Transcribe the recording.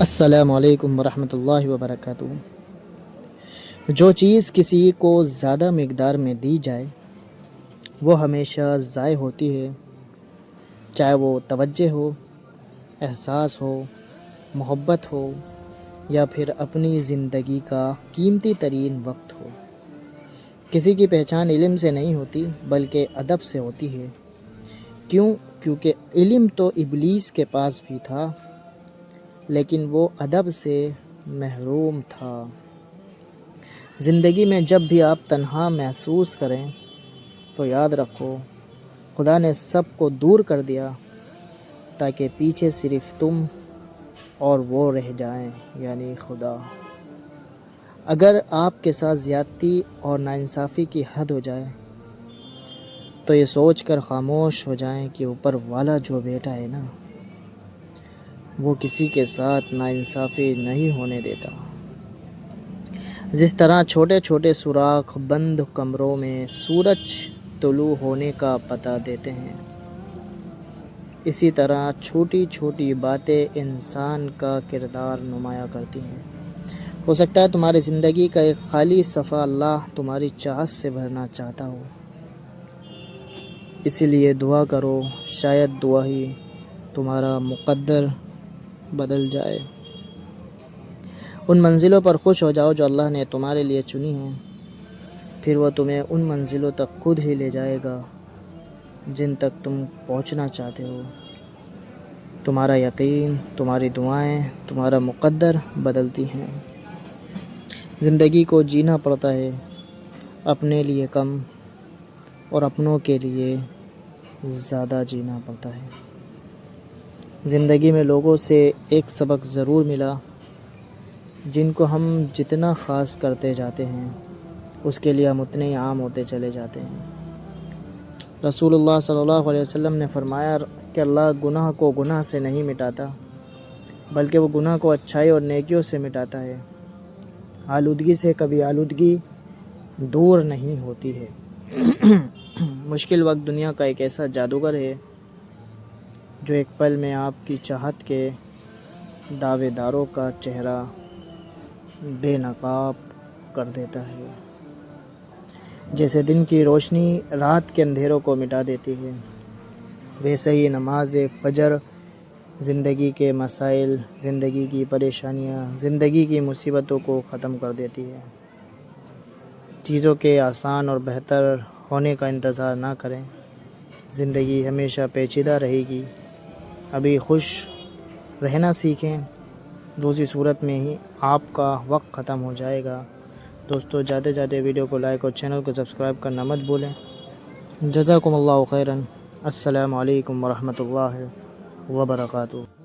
السلام علیکم ورحمۃ اللہ وبرکاتہ۔ جو چیز کسی کو زیادہ مقدار میں دی جائے وہ ہمیشہ ضائع ہوتی ہے، چاہے وہ توجہ ہو، احساس ہو، محبت ہو یا پھر اپنی زندگی کا قیمتی ترین وقت ہو۔ کسی کی پہچان علم سے نہیں ہوتی بلکہ ادب سے ہوتی ہے۔ کیونکہ علم تو ابلیس کے پاس بھی تھا لیکن وہ ادب سے محروم تھا۔ زندگی میں جب بھی آپ تنہا محسوس کریں تو یاد رکھو خدا نے سب کو دور کر دیا تاکہ پیچھے صرف تم اور وہ رہ جائیں، یعنی خدا۔ اگر آپ کے ساتھ زیادتی اور ناانصافی کی حد ہو جائے تو یہ سوچ کر خاموش ہو جائیں کہ اوپر والا جو بیٹا ہے نا، وہ کسی کے ساتھ ناانصافی نہیں ہونے دیتا۔ جس طرح چھوٹے چھوٹے سوراخ بند کمروں میں سورج طلوع ہونے کا پتہ دیتے ہیں، اسی طرح چھوٹی چھوٹی باتیں انسان کا کردار نمایاں کرتی ہیں۔ ہو سکتا ہے تمہاری زندگی کا ایک خالی صفحہ اللہ تمہاری چاہت سے بھرنا چاہتا ہو، اسی لیے دعا کرو، شاید دعا ہی تمہارا مقدر بدل جائے۔ ان منزلوں پر خوش ہو جاؤ جو اللہ نے تمہارے لیے چنی ہیں، پھر وہ تمہیں ان منزلوں تک خود ہی لے جائے گا جن تک تم پہنچنا چاہتے ہو۔ تمہارا یقین، تمہاری دعائیں تمہارا مقدر بدلتی ہیں۔ زندگی کو جینا پڑتا ہے، اپنے لیے کم اور اپنوں کے لیے زیادہ جینا پڑتا ہے۔ زندگی میں لوگوں سے ایک سبق ضرور ملا، جن کو ہم جتنا خاص کرتے جاتے ہیں اس کے لیے ہم اتنے ہی عام ہوتے چلے جاتے ہیں۔ رسول اللہ صلی اللہ علیہ وسلم نے فرمایا کہ اللہ گناہ کو گناہ سے نہیں مٹاتا بلکہ وہ گناہ کو اچھائی اور نیکیوں سے مٹاتا ہے۔ آلودگی سے کبھی آلودگی دور نہیں ہوتی ہے۔ مشکل وقت دنیا کا ایک ایسا جادوگر ہے جو ایک پل میں آپ کی چاہت کے دعوے داروں کا چہرہ بے نقاب کر دیتا ہے۔ جیسے دن کی روشنی رات کے اندھیروں کو مٹا دیتی ہے، ویسے ہی نماز فجر زندگی کے مسائل، زندگی کی پریشانیاں، زندگی کی مصیبتوں کو ختم کر دیتی ہے۔ چیزوں کے آسان اور بہتر ہونے کا انتظار نہ کریں، زندگی ہمیشہ پیچیدہ رہے گی۔ ابھی خوش رہنا سیکھیں، دوسری صورت میں ہی آپ کا وقت ختم ہو جائے گا۔ دوستو جاتے جاتے ویڈیو کو لائک اور چینل کو سبسکرائب کرنا مت بھولیں۔ جزاکم اللہ خیراً۔ السلام علیکم ورحمۃ اللہ وبرکاتہ۔